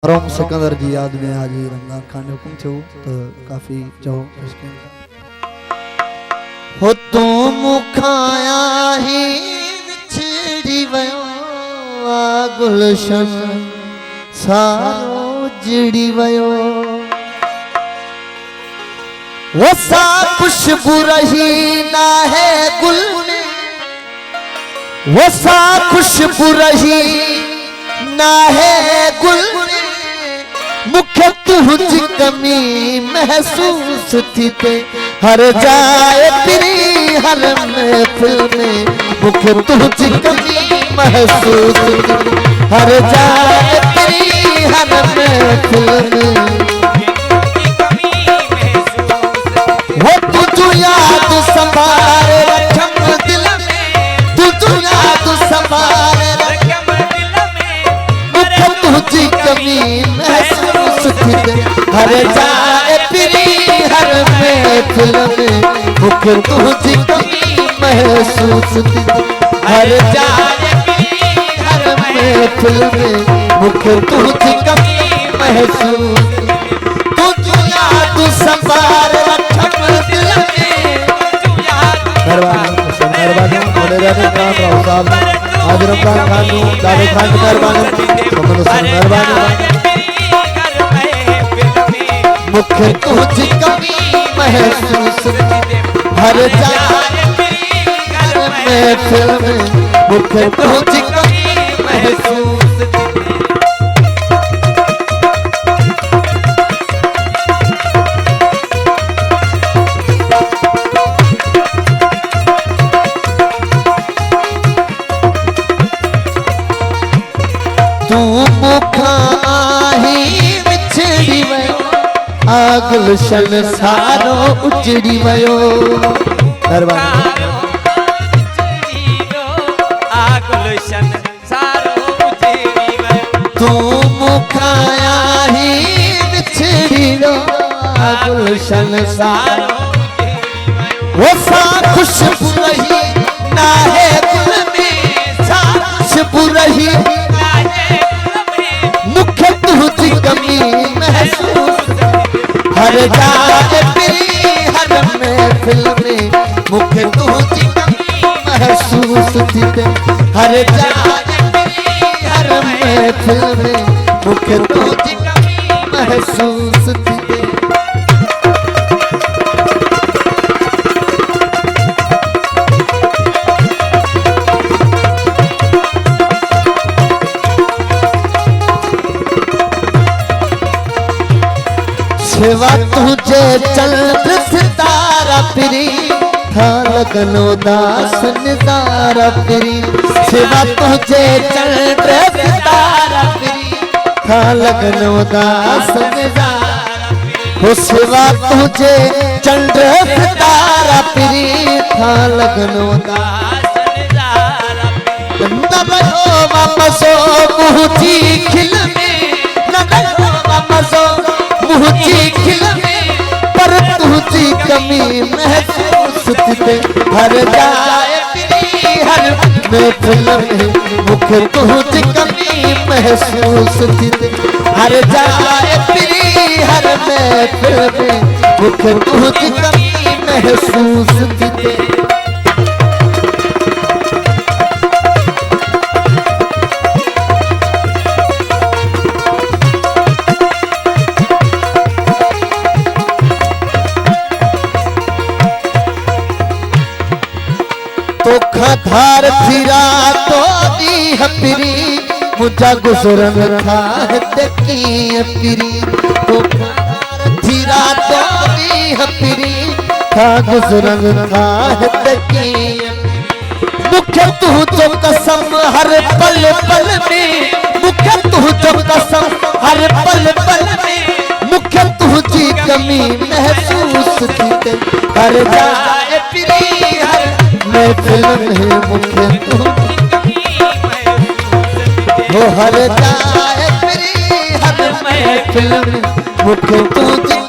रोम सिकंदर जी याद में हाजी रंगा खान हुकुम थियो तो काफी जो हो तू मुखाया ही विछड़ी वयो गुलशन सारो जिड़ी वयो वो सा खुशबू रही ना है गुल में वो सा खुशबू रही ना है गुल मुख्य तुझी कमी महसूस थी ते हर जाए तेरी हर महफिल में मुख्य तुझी कमी महसूस थी हर जाए तेरी हर महफिल में वो तुझू याद संभाल रखम दिल में तुझू याद संभाल रखम दिल में मुख्य तुझी कमी महसूस हर जाए तेरी हर महफिल में मुख्य तुझी कमी महसूस थी हर जाए तेरी हर महफिल में मुख्य तुझी कमी महसूस तुझू याद संभाल रखम दिल में मेहरबानी हाजिर खान दादू खान मेहरबानी मुख्य तुझी कमी महसूस हर जाए हर महफिल में मुख्य तुझी कमी महसूस तू मुखा ही विछड़ी वयो गुलशन सारो उजड़ी वयो तू मुखाया ही बिछड़ी रो गुलशन सारो वो सा खुशबू रही ना है गुल में सा खुशबू रही मुख्य तुझी कमी महसूस हर जाए तेरी हर महफिल में मुख्य तुझी कमी महसूस थी हर जाए तेरी हर महफिल में मुख्य तुझी कमी महसूस थी सेवा तुझे चल सितारा फिरी था लगन उदास निजारा फिरी सेवा तुझे चल सितारा फिरी था लगन उदास निजारा हो सेवा तुझे चल सितारा फिरी था लगन उदास निजारा नबो वापसो मुझी खिल में नबो वापसो मुझी खिल में पर तुझी कमी महसूस थी हर जाए तेरी हर महफिल में मुख्य तुझी कमी महसूस थी हर जाए तेरी हर महफिल में मुख्य तुझी कमी महसूस थी धार फिरा तो दी हपरी मुझा गुजरन था तकी हपरी तो धार फिरा तो दी हपरी था गुजरन था तकी मुख्य तू जो कसम हर पल पल में मुख्य तू जो कसम हर पल पल में मुख्य तुझी कमी महसूस थी हर जाए फिरी हर महफिल में मुख्य वो हर जाए तेरी हर महफिल में मुख्य तुझी